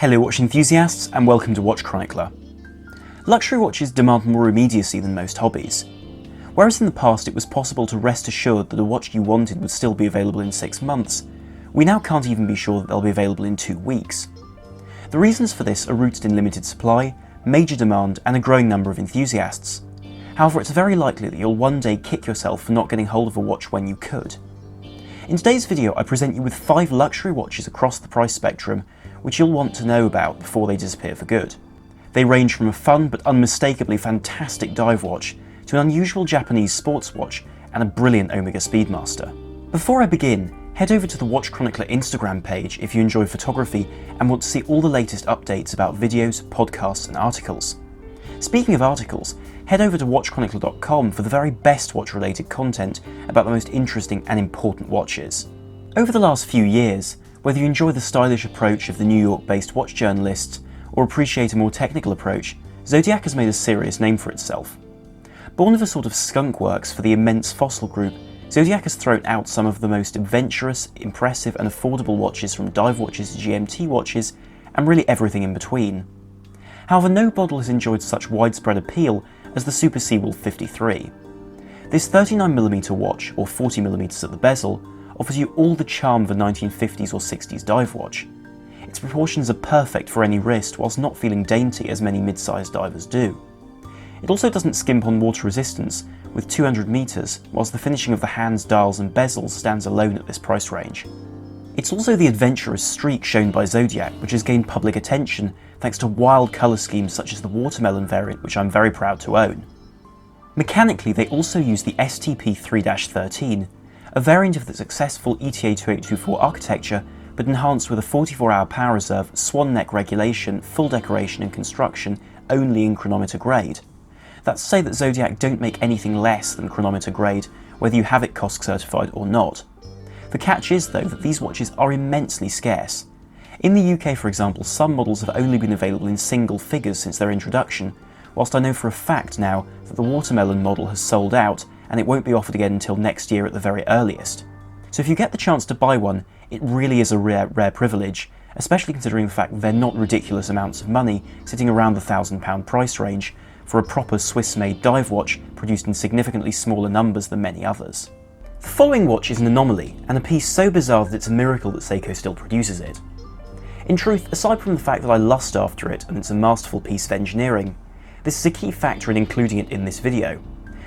Hello watch enthusiasts and welcome to Watch Chronicler. Luxury watches demand more immediacy than most hobbies. Whereas in the past it was possible to rest assured that a watch you wanted would still be available in 6 months, we now can't even be sure that they'll be available in 2 weeks. The reasons for this are rooted in limited supply, major demand and a growing number of enthusiasts. However, it's very likely that you'll one day kick yourself for not getting hold of a watch when you could. In today's video I present you with 5 luxury watches across the price spectrum which you'll want to know about before they disappear for good. They range from a fun but unmistakably fantastic dive watch to an unusual Japanese sports watch and a brilliant Omega Speedmaster. Before I begin, head over to the Watch Chronicler Instagram page if you enjoy photography and want to see all the latest updates about videos, podcasts and articles. Speaking of articles, head over to watchchronicler.com for the very best watch related content about the most interesting and important watches. Over the last few years, whether you enjoy the stylish approach of the New York-based watch journalists or appreciate a more technical approach, Zodiac has made a serious name for itself. Born of a sort of skunk works for the immense Fossil group, Zodiac has thrown out some of the most adventurous, impressive and affordable watches from dive watches to GMT watches and really everything in between. However, no model has enjoyed such widespread appeal as the Super Sea Wolf 53. This 39mm watch, or 40mm at the bezel, offers you all the charm of a 1950s or 60s dive watch. Its proportions are perfect for any wrist whilst not feeling dainty as many mid-sized divers do. It also doesn't skimp on water resistance with 200 meters, whilst the finishing of the hands, dials and bezels stands alone at this price range. It's also the adventurous streak shown by Zodiac which has gained public attention thanks to wild colour schemes such as the watermelon variant, which I'm very proud to own. Mechanically, they also use the STP-3-13, a variant of the successful ETA 2824 architecture, but enhanced with a 44-hour power reserve, swan neck regulation, full decoration and construction only in chronometer grade. That's to say that Zodiac don't make anything less than chronometer grade, whether you have it COSC certified or not. The catch is though that these watches are immensely scarce. In the UK, for example, some models have only been available in single figures since their introduction, whilst I know for a fact now that the watermelon model has sold out and it won't be offered again until next year at the very earliest. So if you get the chance to buy one, it really is a rare privilege, especially considering the fact that they're not ridiculous amounts of money, sitting around the £1,000 price range, for a proper Swiss-made dive watch produced in significantly smaller numbers than many others. The following watch is an anomaly, and a piece so bizarre that it's a miracle that Seiko still produces it. In truth, aside from the fact that I lust after it and it's a masterful piece of engineering, this is a key factor in including it in this video.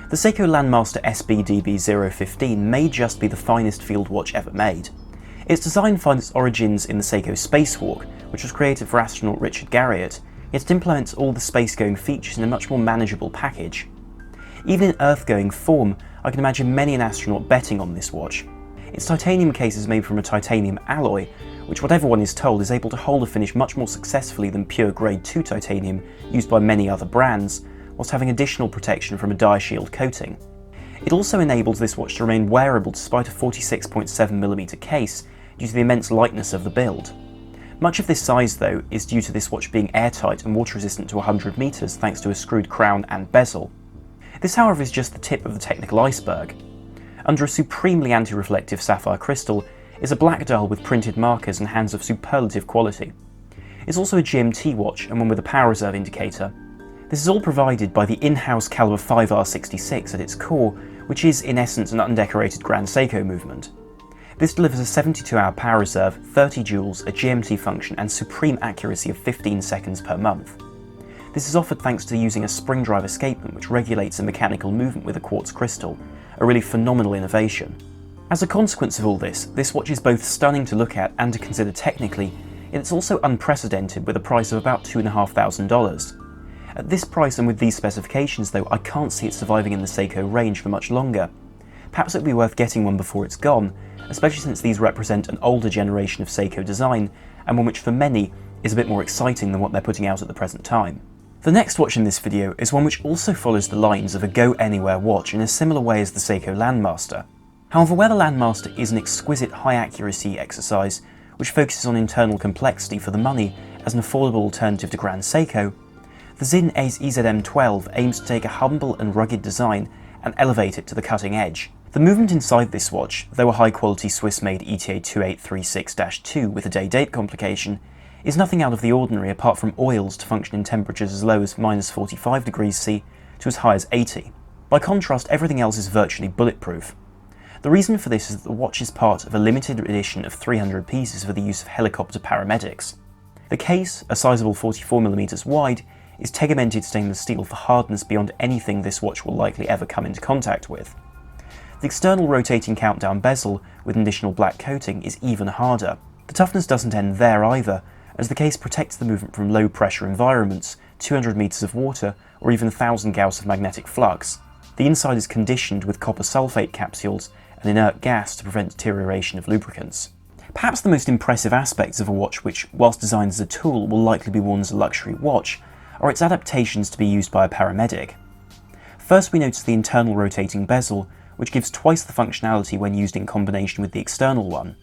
The Seiko Landmaster SBDB015 may just be the finest field watch ever made. Its design finds its origins in the Seiko Spacewalk, which was created for astronaut Richard Garriott, yet it implements all the space-going features in a much more manageable package. Even in Earth-going form, I can imagine many an astronaut betting on this watch. Its titanium case is made from a titanium alloy, which whatever one is told is able to hold a finish much more successfully than pure grade 2 titanium used by many other brands, whilst having additional protection from a dye shield coating. It also enables this watch to remain wearable despite a 46.7mm case due to the immense lightness of the build. Much of this size though is due to this watch being airtight and water resistant to 100 meters thanks to a screwed crown and bezel. This however is just the tip of the technical iceberg. Under a supremely anti-reflective sapphire crystal is a black dial with printed markers and hands of superlative quality. It's also a GMT watch and one with a power reserve indicator. This is all provided by the in-house caliber 5R66 at its core, which is in essence an undecorated Grand Seiko movement. This delivers a 72-hour power reserve, 30 joules, a GMT function and supreme accuracy of 15 seconds per month. This is offered thanks to using a spring drive escapement which regulates a mechanical movement with a quartz crystal, a really phenomenal innovation. As a consequence of all this watch is both stunning to look at and to consider technically, yet it's also unprecedented with a price of about $2,500. At this price and with these specifications though, I can't see it surviving in the Seiko range for much longer. Perhaps it would be worth getting one before it's gone, especially since these represent an older generation of Seiko design, and one which for many is a bit more exciting than what they're putting out at the present time. The next watch in this video is one which also follows the lines of a go-anywhere watch in a similar way as the Seiko Landmaster. However, where the Landmaster is an exquisite high-accuracy exercise which focuses on internal complexity for the money as an affordable alternative to Grand Seiko, the Sinn EZM 12 aims to take a humble and rugged design and elevate it to the cutting edge. The movement inside this watch, though a high-quality Swiss-made ETA 2836-2 with a day-date complication, is nothing out of the ordinary apart from oils to function in temperatures as low as -45 degrees C to as high as 80. By contrast, everything else is virtually bulletproof. The reason for this is that the watch is part of a limited edition of 300 pieces for the use of helicopter paramedics. The case, a sizable 44mm wide, is tegmented stainless steel for hardness beyond anything this watch will likely ever come into contact with. The external rotating countdown bezel with an additional black coating is even harder. The toughness doesn't end there either, as the case protects the movement from low pressure environments, 200 meters of water, or even 1000 Gauss of magnetic flux. The inside is conditioned with copper sulfate capsules and inert gas to prevent deterioration of lubricants. Perhaps the most impressive aspects of a watch which, whilst designed as a tool, will likely be worn as a luxury watch, are its adaptations to be used by a paramedic. First, we notice the internal rotating bezel, which gives twice the functionality when used in combination with the external one.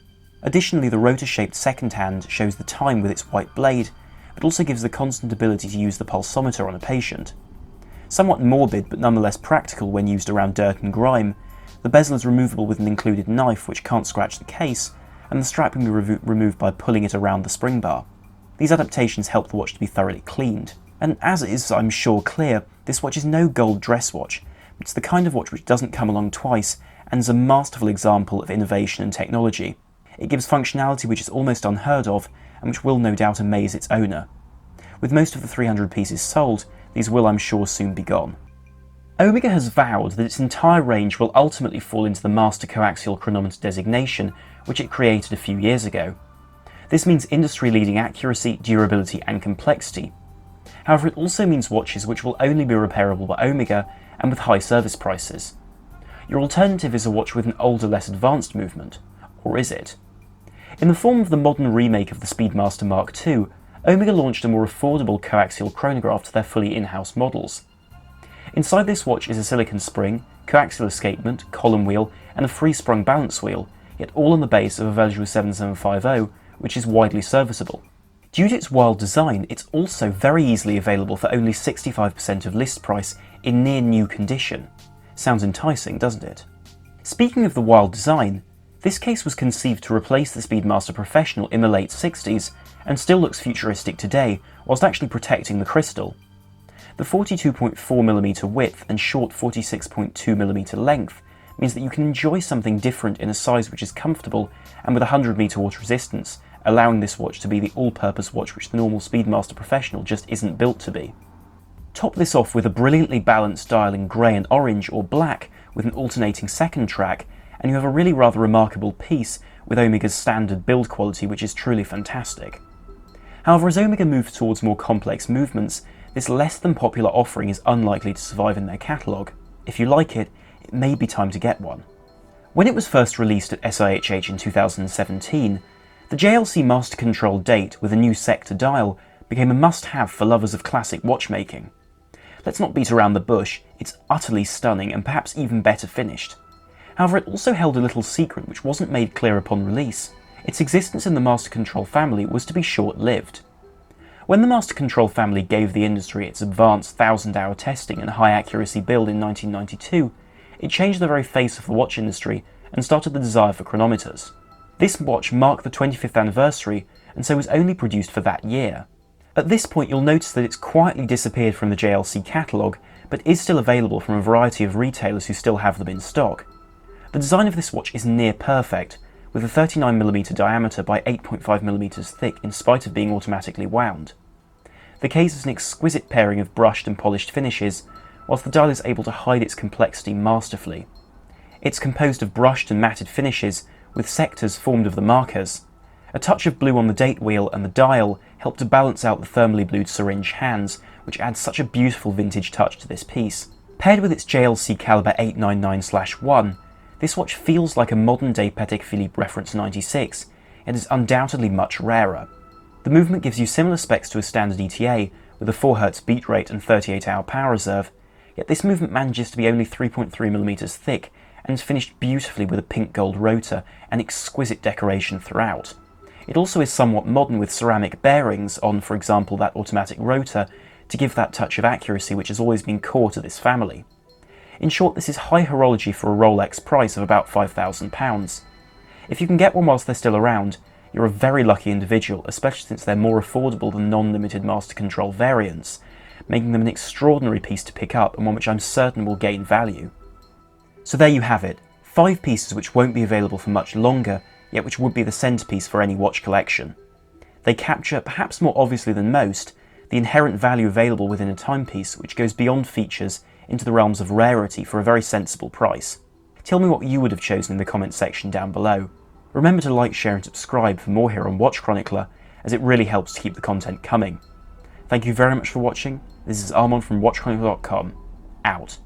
Additionally, the rotor-shaped second hand shows the time with its white blade, but also gives the constant ability to use the pulsometer on a patient. Somewhat morbid but nonetheless practical when used around dirt and grime, the bezel is removable with an included knife which can't scratch the case, and the strap can be removed by pulling it around the spring bar. These adaptations help the watch to be thoroughly cleaned. And as is, I'm sure, clear, this watch is no gold dress watch. It's the kind of watch which doesn't come along twice, and is a masterful example of innovation and technology. It gives functionality which is almost unheard of, and which will no doubt amaze its owner. With most of the 300 pieces sold, these will, I'm sure, soon be gone. Omega has vowed that its entire range will ultimately fall into the Master Coaxial Chronometer designation, which it created a few years ago. This means industry-leading accuracy, durability, and complexity. However, it also means watches which will only be repairable by Omega and with high service prices. Your alternative is a watch with an older, less advanced movement. Or is it? In the form of the modern remake of the Speedmaster Mark II, Omega launched a more affordable coaxial chronograph to their fully in-house models. Inside this watch is a silicon spring, coaxial escapement, column wheel, and a free-sprung balance wheel, yet all on the base of a Veljour 7750, which is widely serviceable. Due to its wild design, it's also very easily available for only 65% of list price in near new condition. Sounds enticing, doesn't it? Speaking of the wild design, this case was conceived to replace the Speedmaster Professional in the late 60s and still looks futuristic today, whilst actually protecting the crystal. The 42.4mm width and short 46.2mm length means that you can enjoy something different in a size which is comfortable and with 100-meter water resistance, allowing this watch to be the all-purpose watch which the normal Speedmaster Professional just isn't built to be. Top this off with a brilliantly balanced dial in grey and orange or black with an alternating second track, and you have a really rather remarkable piece with Omega's standard build quality, which is truly fantastic. However, as Omega moves towards more complex movements, this less than popular offering is unlikely to survive in their catalogue. If you like it, it may be time to get one. When it was first released at SIHH in 2017, the JLC Master Control date with a new sector dial became a must-have for lovers of classic watchmaking. Let's not beat around the bush, it's utterly stunning and perhaps even better finished. However, it also held a little secret which wasn't made clear upon release. Its existence in the Master Control family was to be short-lived. When the Master Control family gave the industry its advanced 1000-hour testing and high-accuracy build in 1992, it changed the very face of the watch industry and started the desire for chronometers. This watch marked the 25th anniversary and so was only produced for that year. At this point, you'll notice that it's quietly disappeared from the JLC catalogue, but is still available from a variety of retailers who still have them in stock. The design of this watch is near perfect, with a 39mm diameter by 8.5mm thick in spite of being automatically wound. The case is an exquisite pairing of brushed and polished finishes, whilst the dial is able to hide its complexity masterfully. It's composed of brushed and matted finishes, with sectors formed of the markers. A touch of blue on the date wheel and the dial help to balance out the thermally blued syringe hands, which adds such a beautiful vintage touch to this piece. Paired with its JLC caliber 899/1, this watch feels like a modern-day Patek Philippe Reference 96, and is undoubtedly much rarer. The movement gives you similar specs to a standard ETA, with a 4Hz beat rate and 38-hour power reserve, yet this movement manages to be only 3.3mm thick, and is finished beautifully with a pink gold rotor and exquisite decoration throughout. It also is somewhat modern with ceramic bearings on, for example, that automatic rotor, to give that touch of accuracy which has always been core to this family. In short, this is high horology for a Rolex price of about £5,000. If you can get one whilst they're still around, You're a very lucky individual, especially since they're more affordable than non-limited Master Control variants, making them an extraordinary piece to pick up and one which I'm certain will gain value. So there you have it, 5 pieces which won't be available for much longer, yet which would be the centrepiece for any watch collection. They capture, perhaps more obviously than most, the inherent value available within a timepiece which goes beyond features into the realms of rarity for a very sensible price. Tell me what you would have chosen in the comments section down below. Remember to like, share and subscribe for more here on Watch Chronicler, as it really helps to keep the content coming. Thank you very much for watching. This is Armand from WatchChronicler.com, out.